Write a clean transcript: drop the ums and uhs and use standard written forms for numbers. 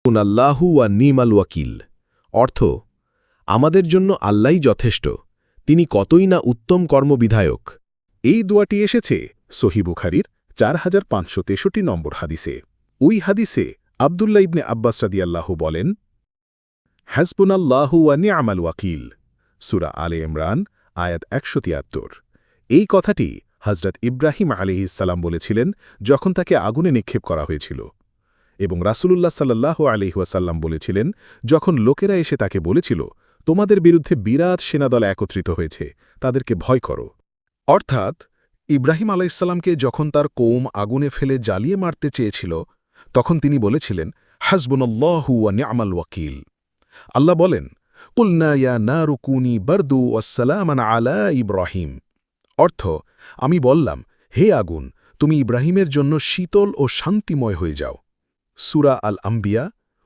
আল্লাহু ওয়া নিমাল ওয়াকিল। অর্থ, আমাদের জন্য আল্লাহই যথেষ্ট, তিনি কতই না উত্তম কর্মবিধায়ক। এই দোয়াটি এসেছে সহিহ বুখারীর 4563 নম্বর হাদিসে। ওই হাদিসে আব্দুল্লাহ ইবনে আব্বাস রাদিয়াল্লাহু বলেন, হাসবুনাল্লাহু ওয়া নি'মাল ওয়াকিল, সূরা আলে ইমরান আয়াত 173। এই কথাটি হযরত ইব্রাহিম আলাইহিস সালাম বলেছিলেন যখন তাকে আগুনে নিক্ষেপ করা হয়েছিল, এবং রাসূলুল্লাহ সাল্লাল্লাহু আলাইহি ওয়াসাল্লাম বলেছিলেন যখন লোকেরা এসে তাকে বলেছিল, তোমাদের বিরুদ্ধে বিরাট সেনাদল একত্রিত হয়েছে, তাদেরকে ভয় করো। অর্থাৎ ইব্রাহিম আলাইহিসসালামকে যখন তার কওম আগুনে ফেলে জ্বালিয়ে মারতে চেয়েছিল, তখন তিনি বলেছিলেন, হাসবুনাল্লাহু ওয়া নি'মাল ওয়াকিল। আল্লাহ বলেন, কুলনা ইয়া নারু কুনি বারদু ওয়াসসালামান আলা ইব্রাহিম। অর্থ, আমি বললাম, হে আগুন, তুমি ইব্রাহিমের জন্য শীতল ও শান্তিময় হয়ে যাও। সূরা আল আম্বিয়া